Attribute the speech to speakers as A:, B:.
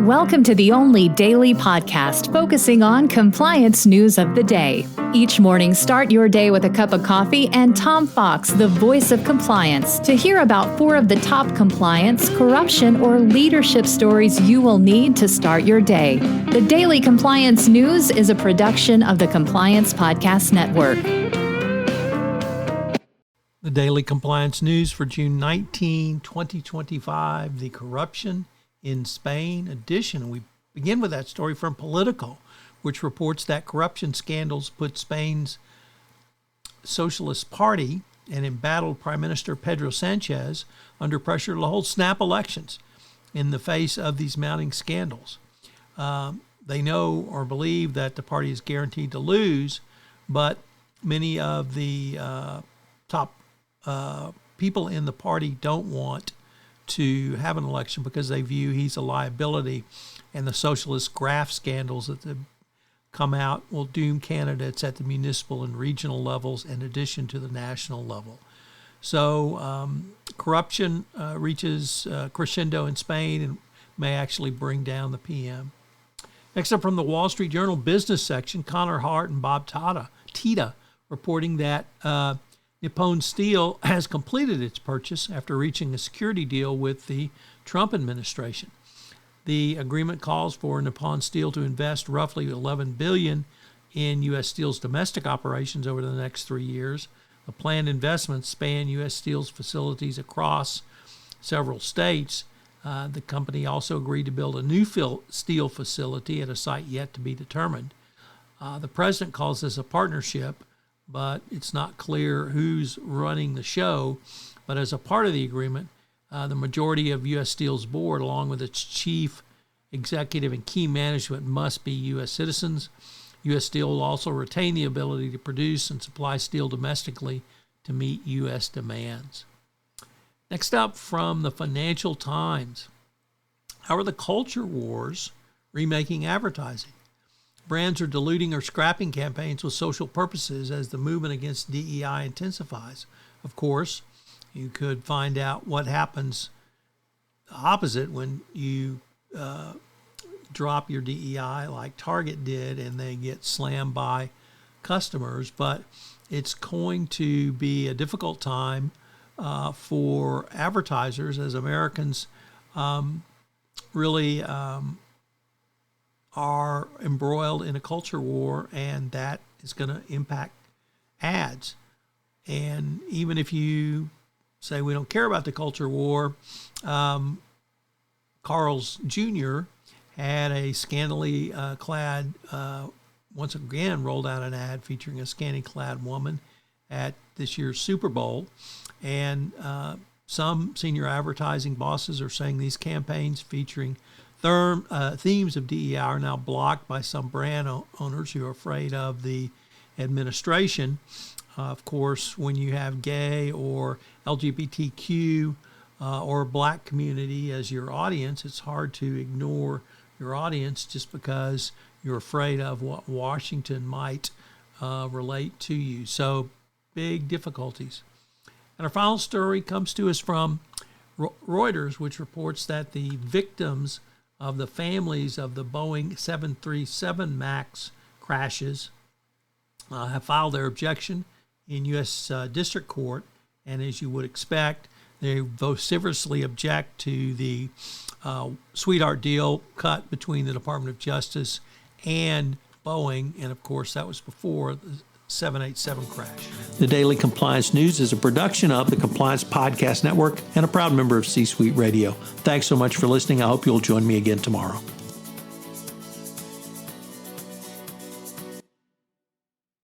A: Welcome to the only daily podcast focusing on compliance news of the day. Each morning, start your day with a cup of coffee and Tom Fox, the voice of compliance, to hear about 4 of the top compliance, corruption, or leadership stories you will need to start your day. The Daily Compliance News is a production of the Compliance Podcast Network.
B: The Daily Compliance News for June 19, 2025, the corruption in Spain edition. We begin with that story from Politico, which reports that corruption scandals put Spain's Socialist Party and embattled Prime Minister Pedro Sanchez under pressure to hold snap elections in the face of these mounting scandals. They know or believe that the party is guaranteed to lose, but many of the top people in the party don't want to have an election because they view he's a liability, and the socialist graft scandals that have come out will doom candidates at the municipal and regional levels in addition to the national level. So corruption reaches crescendo in Spain and may actually bring down the PM. Next up from the Wall Street Journal business section, Connor Hart and Bob Tita reporting that Nippon Steel has completed its purchase after reaching a security deal with the Trump administration. The agreement calls for Nippon Steel to invest roughly $11 billion in U.S. Steel's domestic operations over the next 3 years. The planned investments span U.S. Steel's facilities across several states. The company also agreed to build a new steel facility at a site yet to be determined. The president calls this a partnership, but it's not clear who's running the show. But as a part of the agreement, the majority of U.S. Steel's board, along with its chief executive and key management, must be U.S. citizens. U.S. Steel will also retain the ability to produce and supply steel domestically to meet U.S. demands. Next up from the Financial Times, how are the culture wars remaking advertising? Brands are diluting or scrapping campaigns with social purposes as the movement against DEI intensifies. Of course, you could find out what happens opposite when you drop your DEI like Target did and they get slammed by customers. But it's going to be a difficult time for advertisers as Americans really are embroiled in a culture war, and that is going to impact ads. And even if you say we don't care about the culture war, Carl's Jr. had a scantily clad, once again rolled out an ad featuring a scantily clad woman at this year's Super Bowl. And some senior advertising bosses are saying these campaigns featuring themes of DEI are now blocked by some brand owners who are afraid of the administration. Of course, when you have gay or LGBTQ or black community as your audience, it's hard to ignore your audience just because you're afraid of what Washington might relate to you. So big difficulties. And our final story comes to us from Reuters, which reports that the victims of the families of the Boeing 737 MAX crashes have filed their objection in U.S. District Court. And as you would expect, they vociferously object to the sweetheart deal cut between the Department of Justice and Boeing. And of course, that was before the 787 crash. The Daily Compliance News is a production of the Compliance Podcast Network and a proud member of C-Suite Radio. Thanks so much for listening. I hope you'll join me again tomorrow.